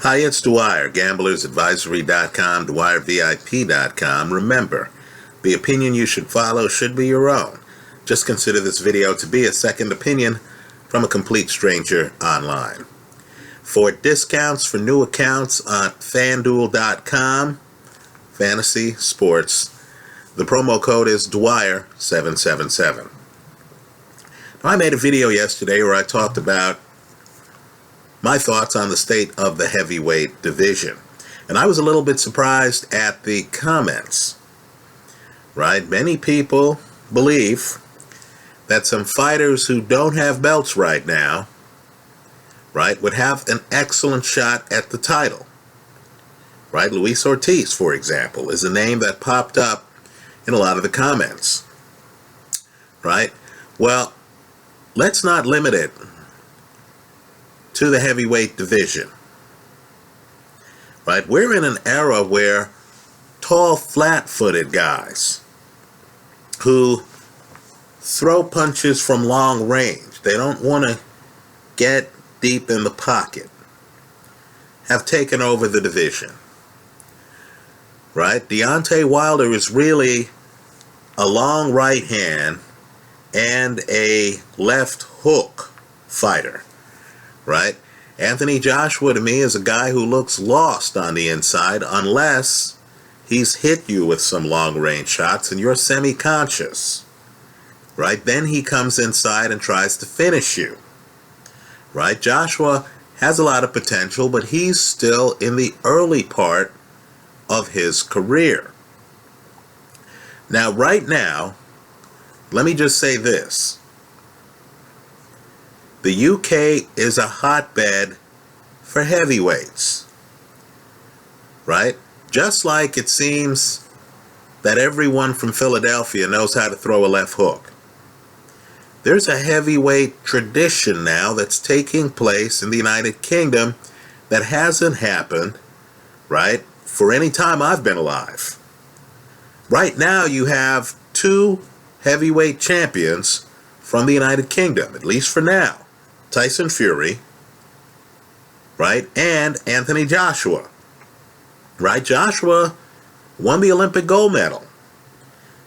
Hi, it's Dwyer, gamblersadvisory.com, dwyervip.com. Remember, the opinion you should follow should be your own. Just consider this video to be a second opinion from a complete stranger online. For discounts for new accounts on fanduel.com, fantasy sports, the promo code is Dwyer777. Now, I made a video yesterday where I talked about my thoughts on the state of the heavyweight division. And I was a little bit surprised at the comments. Right? Many people believe that some fighters who don't have belts right now, right, would have an excellent shot at the title. Right? Luis Ortiz, for example, is a name that popped up in a lot of the comments. Right? Well, let's not limit it to the heavyweight division. Right? We're in an era where tall, flat-footed guys who throw punches from long range, they don't want to get deep in the pocket, have taken over the division. Right? Deontay Wilder is really a long right hand and a left hook fighter. Right? Anthony Joshua, to me, is a guy who looks lost on the inside unless he's hit you with some long-range shots and you're semi-conscious. Right? Then he comes inside and tries to finish you. Right? Joshua has a lot of potential, but he's still in the early part of his career. Now, right now, let me just say this. The UK is a hotbed for heavyweights, right? Just like it seems that everyone from Philadelphia knows how to throw a left hook. There's a heavyweight tradition now that's taking place in the United Kingdom that hasn't happened, right, for any time I've been alive. Right now you have two heavyweight champions from the United Kingdom, at least for now. Tyson Fury, right, and Anthony Joshua, right? Joshua won the Olympic gold medal.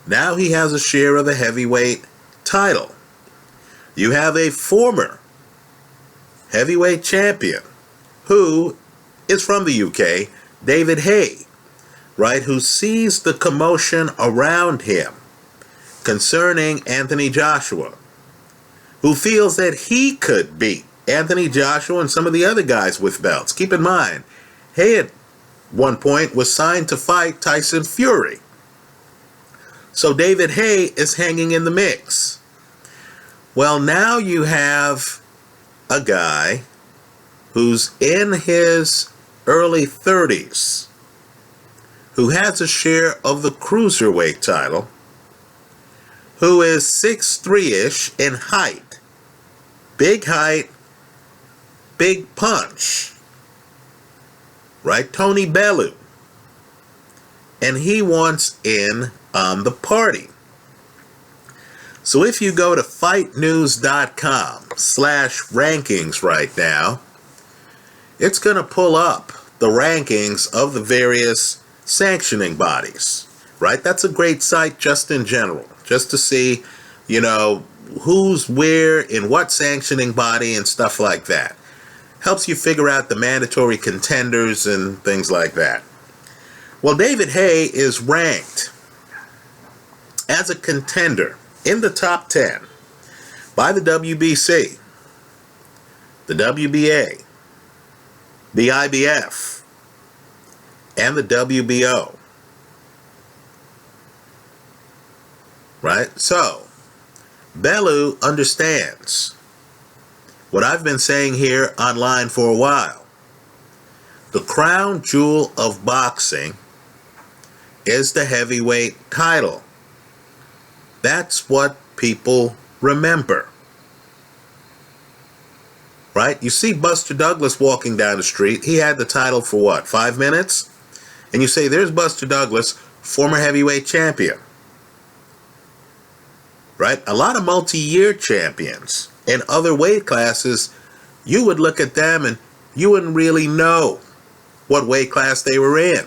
Now he has a share of the heavyweight title. You have a former heavyweight champion who is from the UK, David Haye, right, who sees the commotion around him concerning Anthony Joshua, who feels that he could beat Anthony Joshua and some of the other guys with belts. Keep in mind, Haye at one point was signed to fight Tyson Fury. So David Haye is hanging in the mix. Well, now you have a guy who's in his early 30s, who has a share of the cruiserweight title, who is 6'3"-ish in height. Big height, big punch. Right? Tony Bellew. And he wants in on the party. So if you go to fightnews.com/rankings right now, it's going to pull up the rankings of the various sanctioning bodies. Right? That's a great site just in general, just to see, you know, who's where in what sanctioning body and stuff like that. Helps you figure out the mandatory contenders and things like that. Well, David Haye is ranked as a contender in the top 10 by the WBC, the WBA, the IBF, and the WBO. Right? So, Bellew understands what I've been saying here online for a while. The crown jewel of boxing is the heavyweight title. That's what people remember. Right? You see Buster Douglas walking down the street. He had the title for what, 5 minutes? And you say, there's Buster Douglas, former heavyweight champion. Right? A lot of multi-year champions in other weight classes, you would look at them and you wouldn't really know what weight class they were in.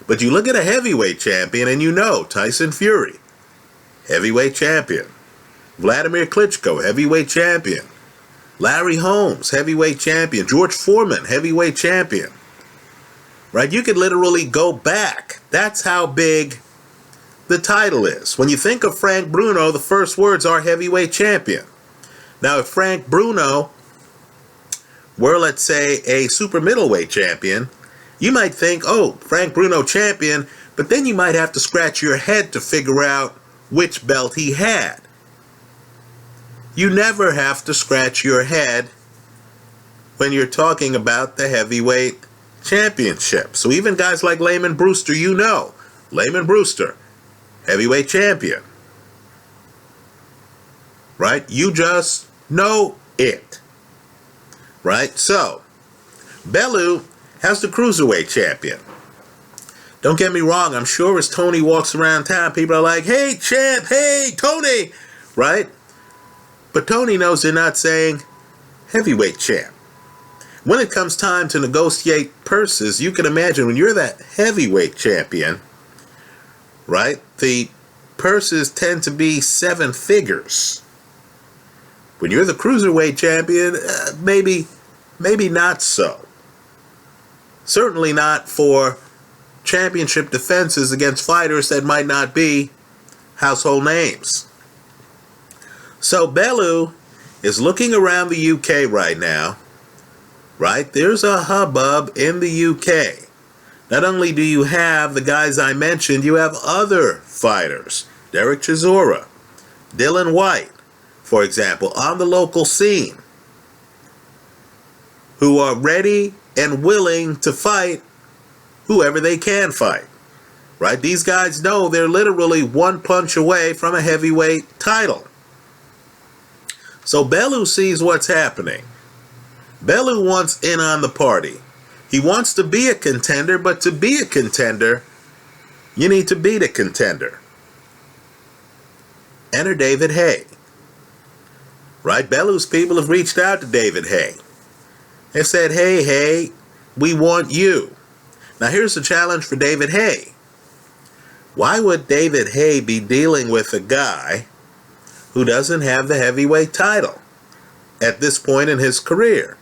But you look at a heavyweight champion and you know Tyson Fury, heavyweight champion. Vladimir Klitschko, heavyweight champion. Larry Holmes, heavyweight champion. George Foreman, heavyweight champion. Right? You could literally go back. That's how big the title is. When you think of Frank Bruno, the first words are heavyweight champion. Now, if Frank Bruno were, let's say, a super middleweight champion, you might think, oh, Frank Bruno champion, but then you might have to scratch your head to figure out which belt he had. You never have to scratch your head when you're talking about the heavyweight championship. So even guys like Layman Brewster, you know, Layman Brewster, heavyweight champion. Right? You just know it. Right? So, Bellew has the cruiserweight champion. Don't get me wrong, I'm sure as Tony walks around town, people are like, hey, champ, hey, Tony, right? But Tony knows they're not saying heavyweight champ. When it comes time to negotiate purses, you can imagine when you're that heavyweight champion, right? The purses tend to be 7 figures. When you're the cruiserweight champion, maybe not so. Certainly not for championship defenses against fighters that might not be household names. So Bellew is looking around the UK right now, right? There's a hubbub in the UK. Not only do you have the guys I mentioned, you have other fighters. Derek Chisora, Dylan White, for example, on the local scene, who are ready and willing to fight whoever they can fight, right? These guys know they're literally one punch away from a heavyweight title. So Bellew sees what's happening. Bellew wants in on the party. He wants to be a contender, but to be a contender, you need to beat a contender. Enter David Haye. Right? Bellew's people have reached out to David Haye. They've said, hey, Haye, we want you. Now here's the challenge for David Haye. Why would David Haye be dealing with a guy who doesn't have the heavyweight title at this point in his career?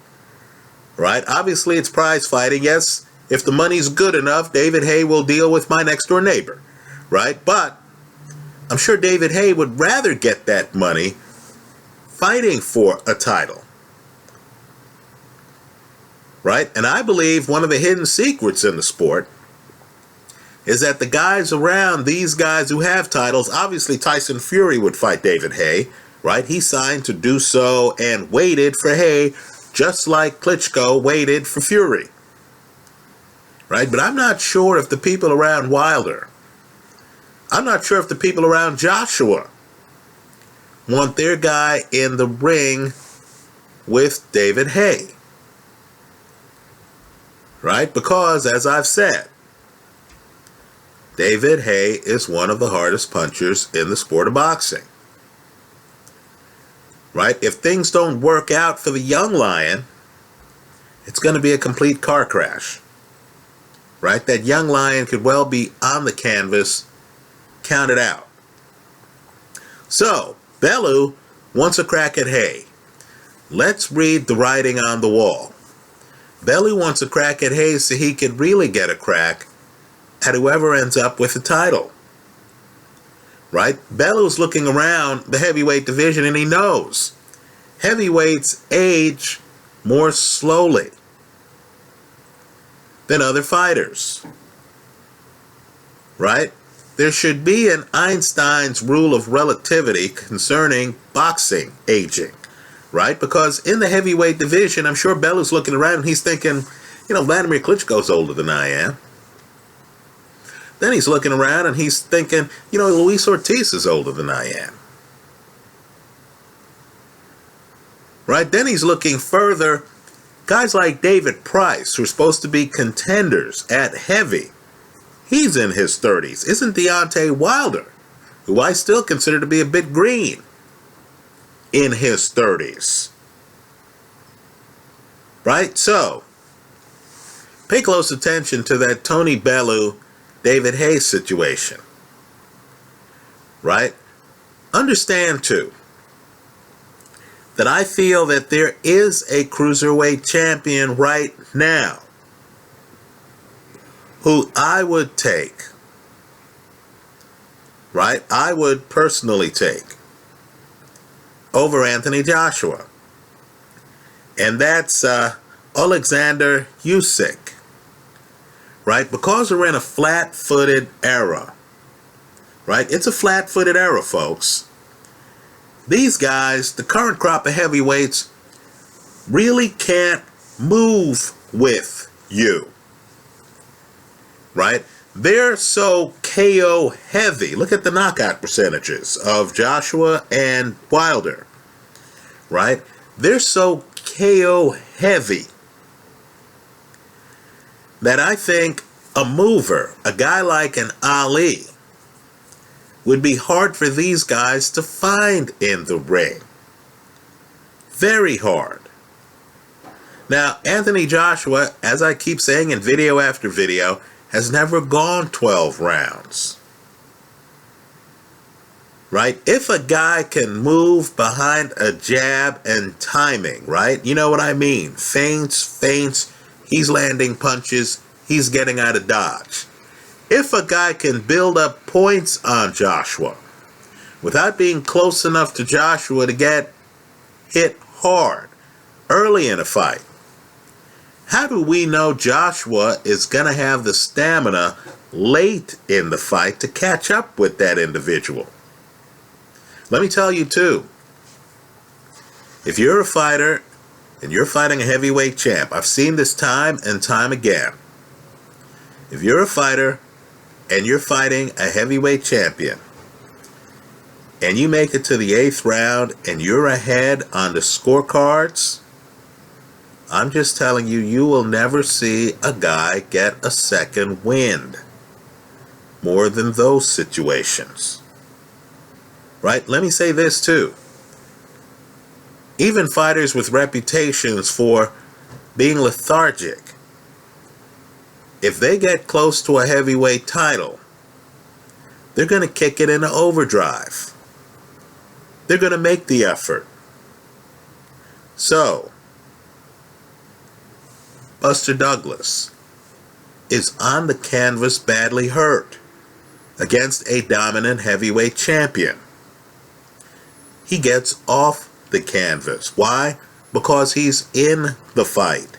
Right? Obviously, it's prize fighting. Yes, if the money's good enough, David Haye will deal with my next door neighbor. Right? But I'm sure David Haye would rather get that money fighting for a title. Right? And I believe one of the hidden secrets in the sport is that the guys around these guys who have titles, obviously Tyson Fury would fight David Haye, right? He signed to do so and waited for Haye, just like Klitschko waited for Fury. Right? But I'm not sure if the people around Wilder, I'm not sure if the people around Joshua want their guy in the ring with David Haye. Right? Because, as I've said, David Haye is one of the hardest punchers in the sport of boxing. Right? If things don't work out for the young lion, it's going to be a complete car crash. Right? That young lion could well be on the canvas, counted out. So, Bellew wants a crack at Haye. Let's read the writing on the wall. Bellew wants a crack at Haye so he could really get a crack at whoever ends up with the title. Right? Bellew's looking around the heavyweight division and he knows heavyweights age more slowly than other fighters. Right? There should be an Einstein's rule of relativity concerning boxing aging. Right? Because in the heavyweight division, I'm sure Bellew's looking around and he's thinking, Vladimir Klitschko's older than I am. Then he's looking around and he's thinking, Luis Ortiz is older than I am. Right? Then he's looking further. Guys like David Price, who are supposed to be contenders at heavy, he's in his 30s. Isn't Deontay Wilder, who I still consider to be a bit green, in his 30s? Right? So, pay close attention to that Tony Bellew, David Haye situation, right? Understand, too, that I feel that there is a cruiserweight champion right now who I would take, right? I would personally take over Anthony Joshua. And that's Alexander Usyk, right? Because we're in a flat-footed era, right? It's a flat-footed era, folks. These guys, the current crop of heavyweights, really can't move with you, right? They're so KO heavy. Look at the knockout percentages of Joshua and Wilder, right? They're so KO heavy that I think a mover, a guy like an Ali, would be hard for these guys to find in the ring. Very hard. Now, Anthony Joshua, as I keep saying in video after video, has never gone 12 rounds. Right? If a guy can move behind a jab and timing, right? You know what I mean? Feints, he's landing punches, he's getting out of dodge. If a guy can build up points on Joshua without being close enough to Joshua to get hit hard early in a fight, how do we know Joshua is going to have the stamina late in the fight to catch up with that individual? Let me tell you, too, if you're a fighter and you're fighting a heavyweight champ, I've seen this time and time again. If you're a fighter and you're fighting a heavyweight champion and you make it to the 8th round and you're ahead on the scorecards, I'm just telling you, you will never see a guy get a second wind more than those situations. Right? Let me say this too. Even fighters with reputations for being lethargic, if they get close to a heavyweight title, they're going to kick it into overdrive. They're going to make the effort. So, Buster Douglas is on the canvas badly hurt against a dominant heavyweight champion. He gets off the canvas. Why? Because he's in the fight.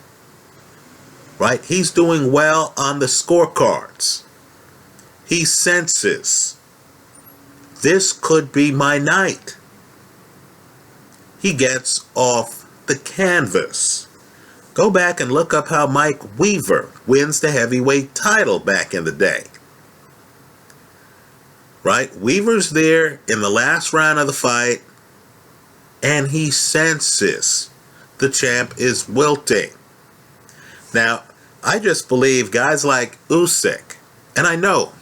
Right? He's doing well on the scorecards. He senses, this could be my night. He gets off the canvas. Go back and look up how Mike Weaver wins the heavyweight title back in the day. Right? Weaver's there in the last round of the fight, and he senses the champ is wilting. Now, I just believe guys like Usyk, and I know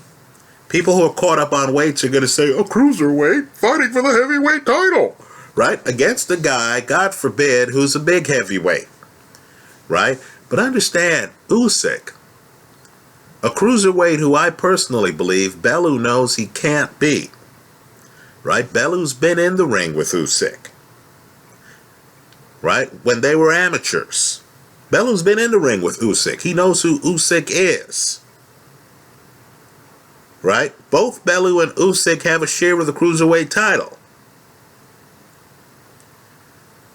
people who are caught up on weights are going to say, a cruiserweight fighting for the heavyweight title, right? Against a guy, God forbid, who's a big heavyweight, right? But understand, Usyk, a cruiserweight who I personally believe Bellew knows he can't beat, right? Bellew's been in the ring with Usyk, right? When they were amateurs. Bellew's been in the ring with Usyk. He knows who Usyk is. Right? Both Bellew and Usyk have a share of the cruiserweight title.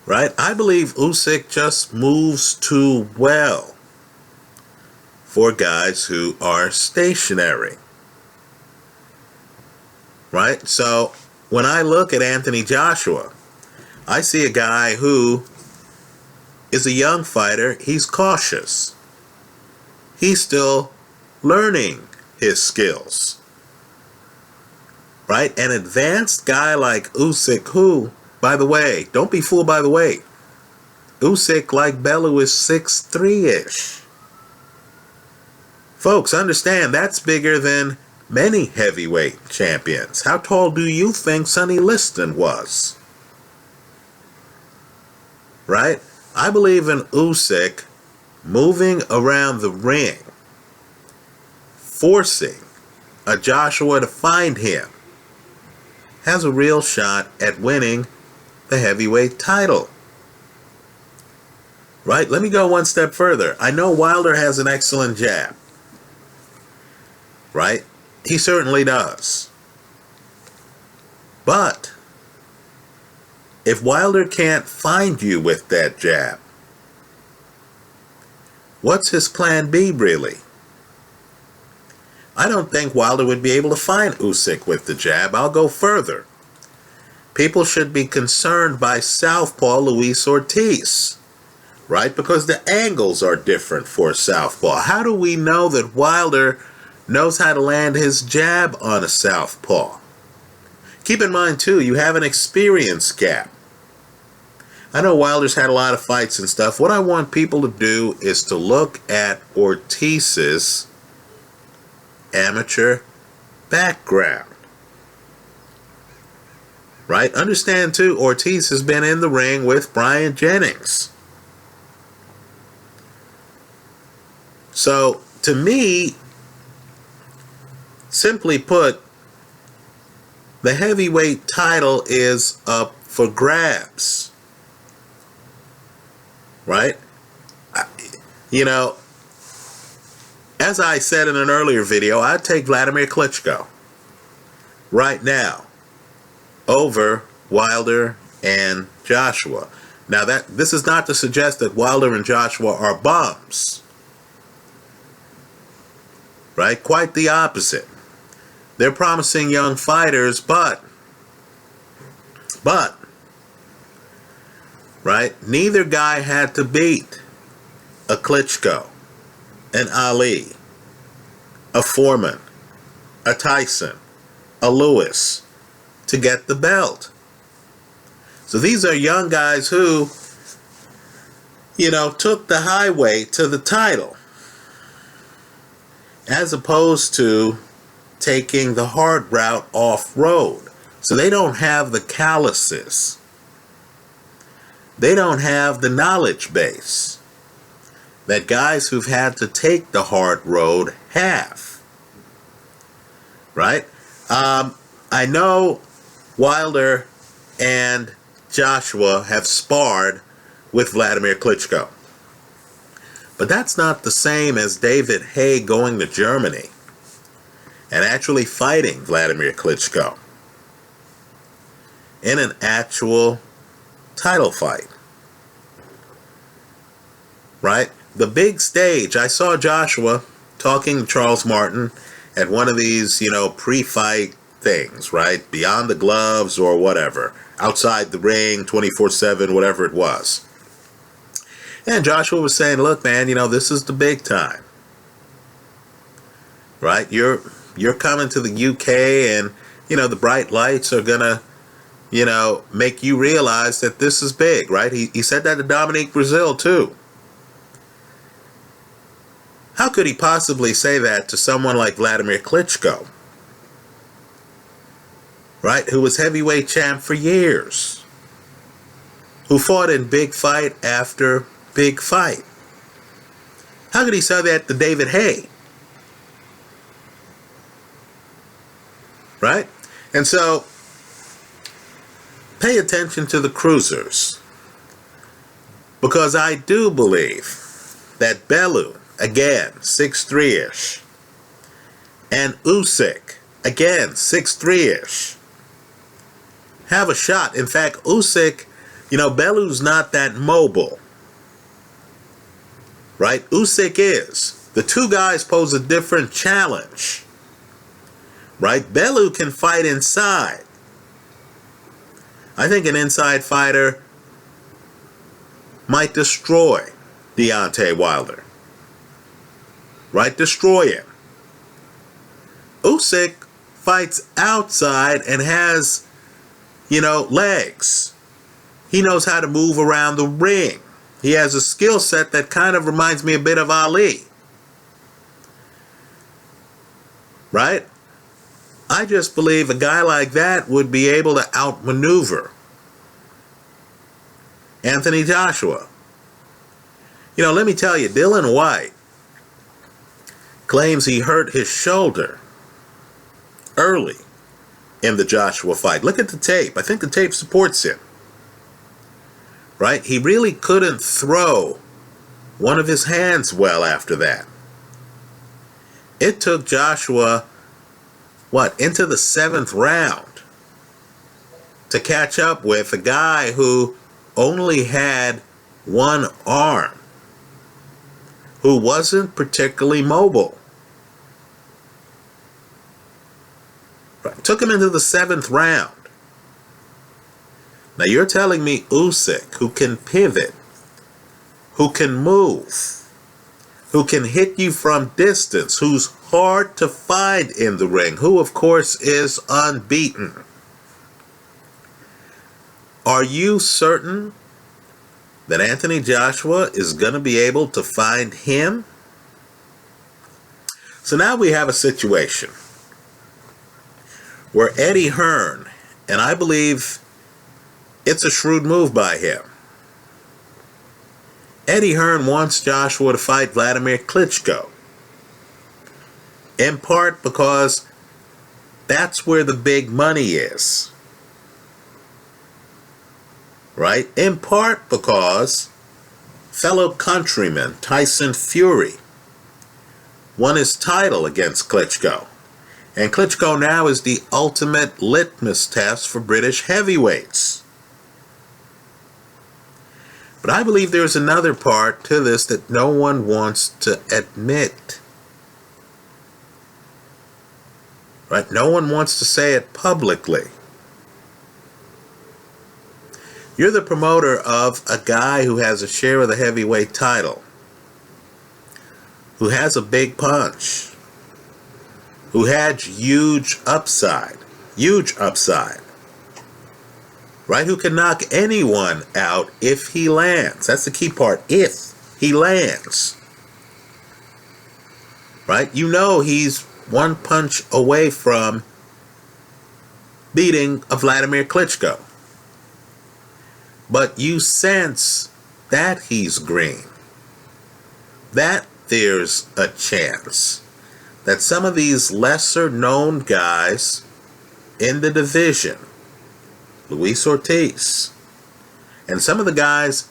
Right? I believe Usyk just moves too well for guys who are stationary. Right? So, when I look at Anthony Joshua, I see a guy who is a young fighter. He's cautious. He's still learning his skills. Right? An advanced guy like Usyk, who, by the way, don't be fooled by the weight. Usyk, like Bellew, is 6'3"-ish. Folks, understand, that's bigger than many heavyweight champions. How tall do you think Sonny Liston was? Right? I believe in Usyk moving around the ring, forcing a Joshua to find him, has a real shot at winning the heavyweight title. Right? Let me go one step further. I know Wilder has an excellent jab. Right? He certainly does. But if Wilder can't find you with that jab, what's his plan B really? I don't think Wilder would be able to find Usyk with the jab. I'll go further. People should be concerned by southpaw Luis Ortiz, right? Because the angles are different for southpaw. How do we know that Wilder knows how to land his jab on a southpaw? Keep in mind, too, you have an experience gap. I know Wilder's had a lot of fights and stuff. What I want people to do is to look at Ortiz's amateur background. Right? Understand, too, Ortiz has been in the ring with Brian Jennings. So, to me, simply put, the heavyweight title is up for grabs. Right? You know, as I said in an earlier video, I'd take Vladimir Klitschko right now over Wilder and Joshua. Now, this is not to suggest that Wilder and Joshua are bums. Right? Quite the opposite. They're promising young fighters, but, right, neither guy had to beat a Klitschko, an Ali, a Foreman, a Tyson, a Lewis to get the belt. So these are young guys who, took the highway to the title, as opposed to taking the hard route off-road. So they don't have the calluses. They don't have the knowledge base that guys who've had to take the hard road have. Right? I know Wilder and Joshua have sparred with Vladimir Klitschko. But that's not the same as David Haye going to Germany and actually fighting Vladimir Klitschko in an actual title fight. Right? The big stage. I saw Joshua talking to Charles Martin at one of these, pre-fight things, right? Beyond the gloves or whatever. Outside the ring, 24/7, whatever it was. And Joshua was saying, look, man, this is the big time. Right? You're coming to the UK and, the bright lights are going to, make you realize that this is big, right? He said that to Dominique Brazil, too. How could he possibly say that to someone like Vladimir Klitschko? Right? Who was heavyweight champ for years. Who fought in big fight after big fight. How could he say that to David Haye? Right? And so, pay attention to the cruisers. Because I do believe that Bellew, again, 6'3"-ish, and Usyk, again, 6'3"-ish, have a shot. In fact, Usyk, Bellew's not that mobile. Right? Usyk is. The two guys pose a different challenge. Right? Bellew can fight inside. I think an inside fighter might destroy Deontay Wilder. Right? Destroy him. Usyk fights outside and has, legs. He knows how to move around the ring. He has a skill set that kind of reminds me a bit of Ali. Right? I just believe a guy like that would be able to outmaneuver Anthony Joshua. Let me tell you, Dylan White claims he hurt his shoulder early in the Joshua fight. Look at the tape. I think the tape supports him. Right? He really couldn't throw one of his hands well after that. It took Joshua, into the 7th round to catch up with a guy who only had one arm, who wasn't particularly mobile. Right. Took him into the 7th round. Now you're telling me Usyk, who can pivot, who can move, who can hit you from distance, who's hard to find in the ring, who of course is unbeaten. Are you certain that Anthony Joshua is going to be able to find him? So now we have a situation where Eddie Hearn, and I believe it's a shrewd move by him, Eddie Hearn wants Joshua to fight Vladimir Klitschko, in part because that's where the big money is. Right? In part because fellow countryman Tyson Fury won his title against Klitschko. And Klitschko now is the ultimate litmus test for British heavyweights. But I believe there's another part to this that no one wants to admit. Right? No one wants to say it publicly. You're the promoter of a guy who has a share of the heavyweight title, who has a big punch, who had huge upside, right? Who can knock anyone out if he lands. That's the key part, if he lands, right? He's one punch away from beating a Vladimir Klitschko. But you sense that he's green, that there's a chance that some of these lesser known guys in the division, Luis Ortiz, and some of the guys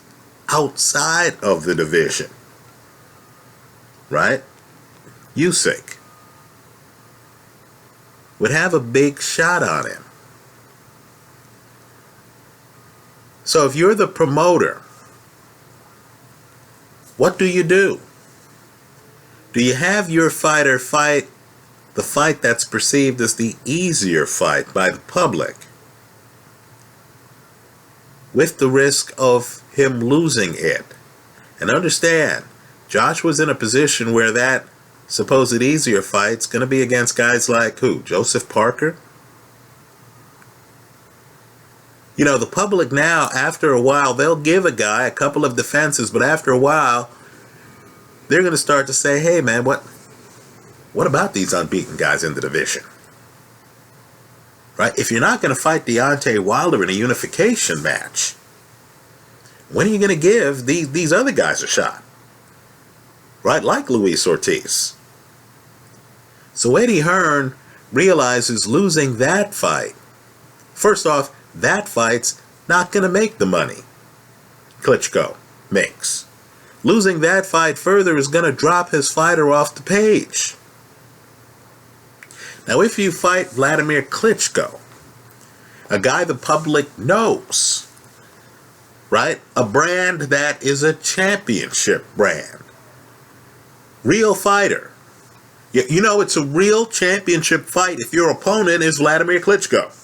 outside of the division, right, Usyk, would have a big shot on him. So if you're the promoter, what do? Do you have your fighter fight the fight that's perceived as the easier fight by the public, with the risk of him losing it? And understand, Joshua's in a position where that supposed easier fight's going to be against guys like who? Joseph Parker? The public now, after a while, they'll give a guy a couple of defenses, but after a while, they're going to start to say, hey man, what about these unbeaten guys in the division? Right? If you're not going to fight Deontay Wilder in a unification match, when are you going to give these other guys a shot? Right? Like Luis Ortiz. So Eddie Hearn realizes losing that fight, first off, that fight's not going to make the money Klitschko makes. Losing that fight further is going to drop his fighter off the page. Now, if you fight Vladimir Klitschko, a guy the public knows, right? A brand that is a championship brand. Real fighter. It's a real championship fight if your opponent is Vladimir Klitschko.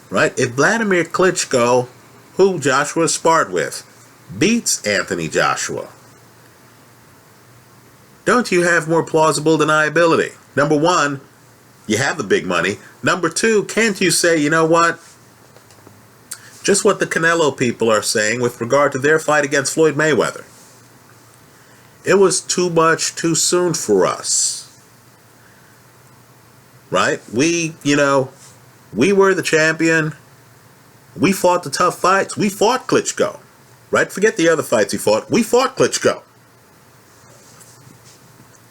Right? If Vladimir Klitschko, who Joshua sparred with, beats Anthony Joshua, don't you have more plausible deniability? Number one, you have the big money. Number two, can't you say, you know what? Just what the Canelo people are saying with regard to their fight against Floyd Mayweather. It was too much too soon for us. Right? We were the champion. We fought the tough fights. We fought Klitschko. Right? Forget the other fights he fought. We fought Klitschko.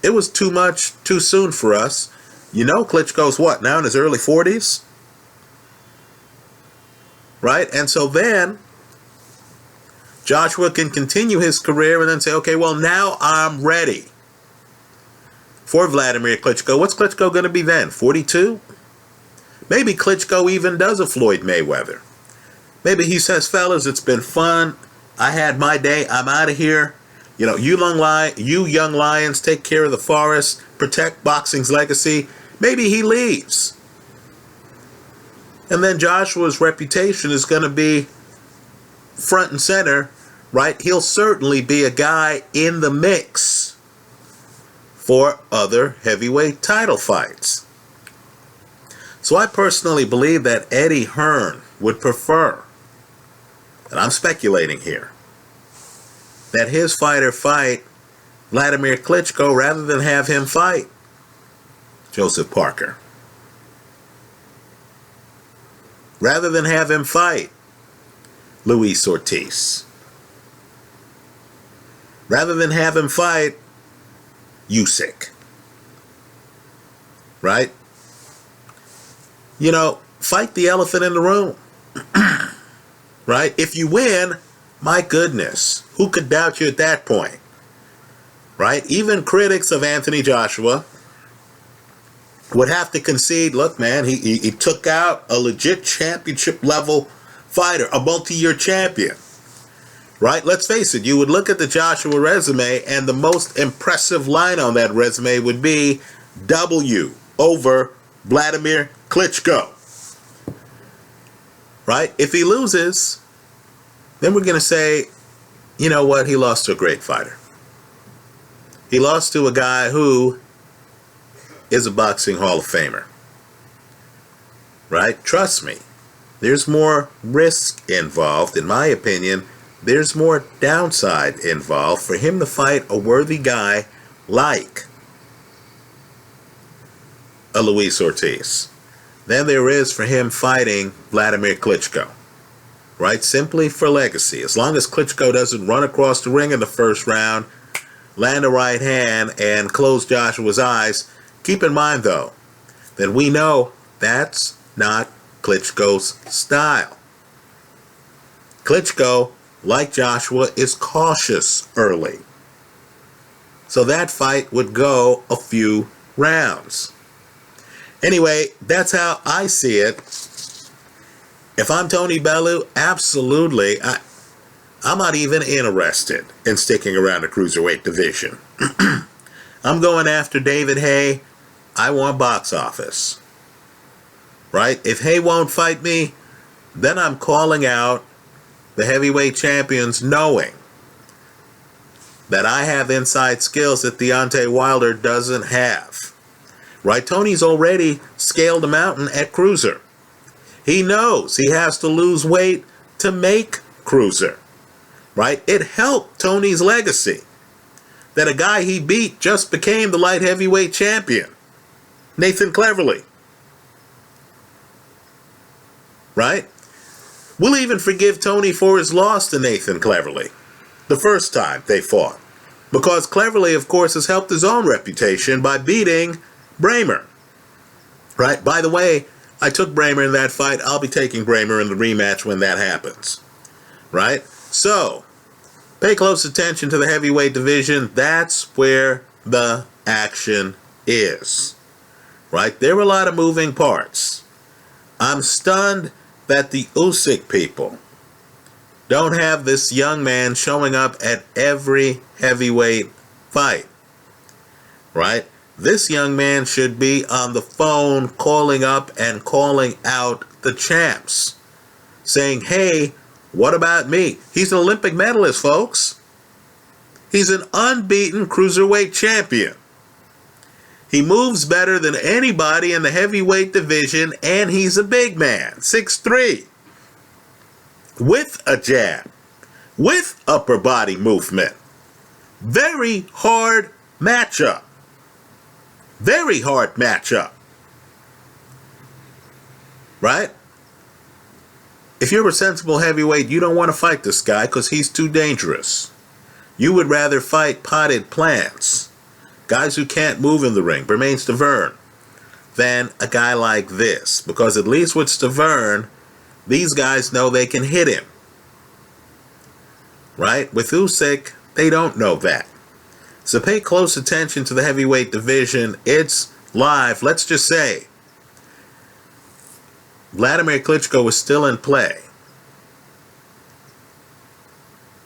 It was too much, too soon for us. You know, Klitschko's what, now in his early 40s? Right? And so then Joshua can continue his career and then say, okay, well, now I'm ready for Vladimir Klitschko. What's Klitschko going to be then? 42? Maybe Klitschko even does a Floyd Mayweather. Maybe he says, fellas, it's been fun. I had my day. I'm out of here. You know, you young lions, take care of the forest, protect boxing's legacy. Maybe he leaves. And then Joshua's reputation is going to be front and center, right? He'll certainly be a guy in the mix for other heavyweight title fights. So I personally believe that Eddie Hearn would prefer, and I'm speculating here, that his fighter fight Vladimir Klitschko rather than have him fight Joseph Parker. Rather than have him fight Luis Ortiz. Rather than have him fight Usyk. Right? You know, fight the elephant in the room. Right? If you win, my goodness, who could doubt you at that point? Right? Even critics of Anthony Joshua would have to concede, look, man, he took out a legit championship level fighter, a multi-year champion. Right? Let's face it, you would look at the Joshua resume and the most impressive line on that resume would be W over Vladimir Klitschko. Right? If he loses, then we're going to say, you know what, he lost to a great fighter. He lost to a guy who is a boxing Hall of Famer. Right? Trust me, there's more risk involved. In my opinion, there's more downside involved for him to fight a worthy guy like a Luis Ortiz than there is for him fighting Vladimir Klitschko. Right? Simply for legacy. As long as Klitschko doesn't run across the ring in the first round, land a right hand, and close Joshua's eyes, keep in mind, though, that we know that's not Klitschko's style. Klitschko, like Joshua, is cautious early. So that fight would go a few rounds. Anyway, that's how I see it. If I'm Tony Bellew, absolutely, I'm not even interested in sticking around the cruiserweight division. I'm going after David Haye. I want box office. Right? If Haye won't fight me, then I'm calling out the heavyweight champions knowing that I have inside skills that Deontay Wilder doesn't have. Right? Tony's already scaled a mountain at cruiser. He knows he has to lose weight to make cruiser. Right? It helped Tony's legacy that a guy he beat just became the light heavyweight champion, Nathan Cleverly. Right? We'll even forgive Tony for his loss to Nathan Cleverly the first time they fought, because Cleverly, of course, has helped his own reputation by beating Bramer. Right? By the way, I took Bramer in that fight. I'll be taking Bramer in the rematch when that happens. Right? So, pay close attention to the heavyweight division. That's where the action is. Right? There were a lot of moving parts. I'm stunned that the Usyk people don't have this young man showing up at every heavyweight fight. Right? This young man should be on the phone calling up and calling out the champs, saying, hey, what about me? He's an Olympic medalist, folks. He's an unbeaten cruiserweight champion. He moves better than anybody in the heavyweight division, and he's a big man, 6'3", with a jab, with upper body movement. Very hard matchup. Very hard matchup. Right? If you're a sensible heavyweight, you don't want to fight this guy because he's too dangerous. You would rather fight potted plants, guys who can't move in the ring, Bermane Stiverne, than a guy like this. Because at least with Stiverne, these guys know they can hit him. Right? With Usyk, they don't know that. So pay close attention to the heavyweight division. It's live. Let's just say Vladimir Klitschko is still in play.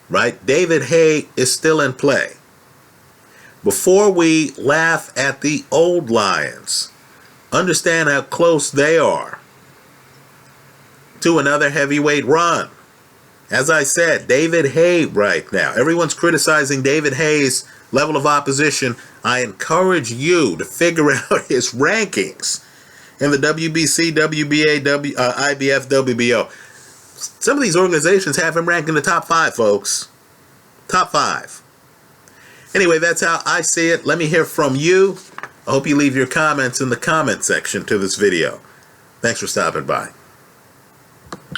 Right? David Haye is still in play. Before we laugh at the old lions, understand how close they are to another heavyweight run. As I said, David Haye right now. Everyone's criticizing David Haye's level of opposition. I encourage you to figure out his rankings in the WBC, WBA, IBF, WBO. Some of these organizations have him ranked in the top 5, folks. Top 5. Anyway, that's how I see it. Let me hear from you. I hope you leave your comments in the comment section to this video. Thanks for stopping by.